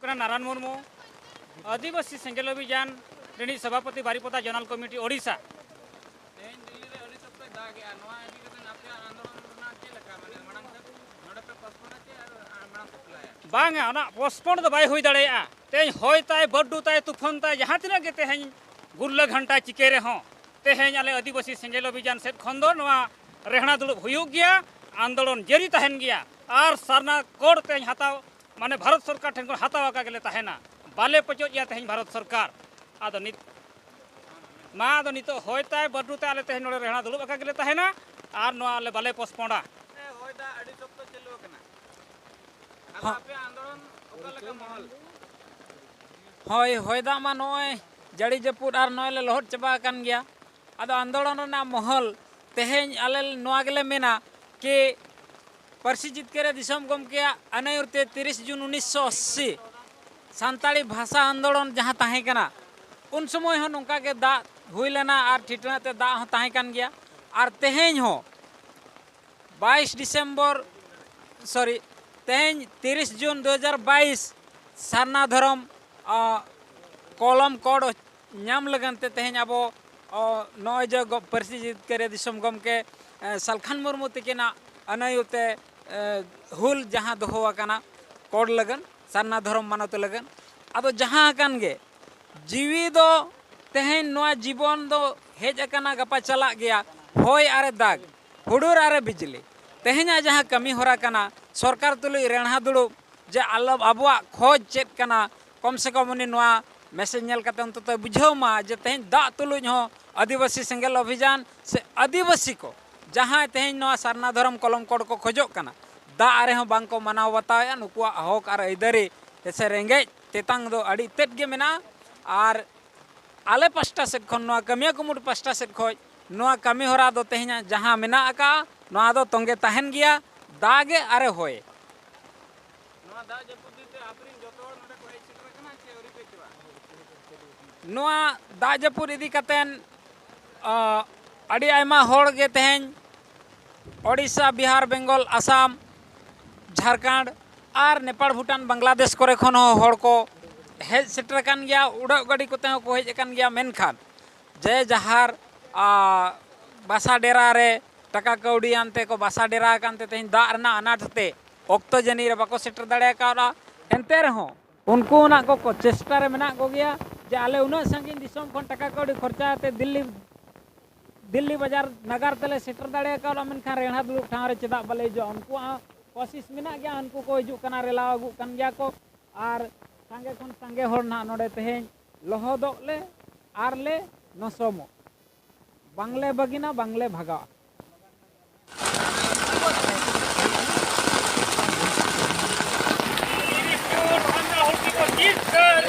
नारायण मुर्मू आदिवासी सेंगेल अभियान रिणी सभापति Baripada general committee Odisha बांगा ना पोस्टपोन तो बाय हुई दाड़ेया तेज होय ताय बड्डू ताय तूफान ताय जहाँ तीना के तेहें गुरला घंटा चिके रहो तेहें आले आदिवासी सेंगेल अभियान सेट खन दो नवा रेहना दुड़ुब हुयुग गया आंदोलन जारी तहन गया और सारना कोड तेज हताव माने भारत सरकार ठेन को हताव का गेले तहना बाले पचो या तेहें भारत सरकार आदो नित मा आदो नितो होय ताय बड्डू ताय आले तेहें नोडे रेहना दुड़ुब का गेले तहना और नवा आले बाले पोस्टपोना होय दा अडी सप्तो चलु कना हय हयदा मा नय जड़ी जपुर और नय लहट चाबा कान गया आदो आंदोलन ना महल तेहें आले नोआ गेले मेना कि पार्सी जितकेरे दिसम गमके अनायुरते 30 जून 1980 सानताड़ी भाषा आंदोलन जहाँ ताहे कना उन समय हो नोंका के दा हुई लेना और ठिठनाते दा हो ताहे कान गया और तेहें हो 22 दिसंबर सॉरी तेहें 30 जून 2022 सारना धर्म कलम कोड नाम लगनते तेहें अब नय जो पार्सी जितकेरे दिसम गमके सालखान मुर्मू तकिना अनायुते हुल जहाँ दोहो आकाना कोड लगन सारना धर्म मानते लगन अब जहाँ कान गे जीवी दो तेहें नोआ जीवन दो हेज आकाना गपा चला गया होय आरे दाग हुडुर आरे बिजली तेहें जहाँ कमी होरा काना सरकार तुलुई रेणहा दुड़ुब जे आलब आबुआ खोज चेक काना कम से कम उनी नोआ मैसेज नेल काते अंतत बुझाव मा जे तेहें दा तुलुज हो आदिवासी सेंगेल अभियान से आदिवासी को जहाँ तेहें नोआ सारना धर्म कलम कोड को खोजो काना दा आरे हो बांग को मनाव बताया नुकुआ हक और अइदारी से रेंगेज तेतांग दो अड़ी तेज गे मेना और आले पास्टा सेट खन नोआ कमिया कुमुट पास्टा सेट खोज नोआ कमी होरा दो तेहें जहाँ मेना आका नोआ दो तोंगे तहन गया दागे आरे होय नोआ दा जपुर इदी कातेन अड़ी आयमा होड़ गे तेहें ओडिशा बिहार बेंगल आसाम झारखंड और नेपाल भूटान बांग्लादेश करे खन होड़ को हेज सेटर कान गया उड़ा गाड़ी कोते को हेज कान गया मेनखान जे जहार बासा डेरा रे टाका कौड़ी आनते को बासा डेरा कानते तेहें दा रना अनाटते ऑक्तो जनी रे बाको सेटर दाड़े कारा एनते रहो उनको ना को चेष्टा रे मेना को गया जे आले उना संगीन दिसम खन टाका कौड़ी खर्चाते दिल्ली बाजार नगर तले सेटर दाड़े कारा मेनखान रेणा दुड़ुब ठाव रे चेदा बाले जो उनको कोशिश मेना गया उनको को हिजु कना रेला अगु कान गया को और संगे खन संगे होर ना नोडे तेहें लहदोग ले आर ले नसमो बांगले बगिना बांगले भागा जीत कर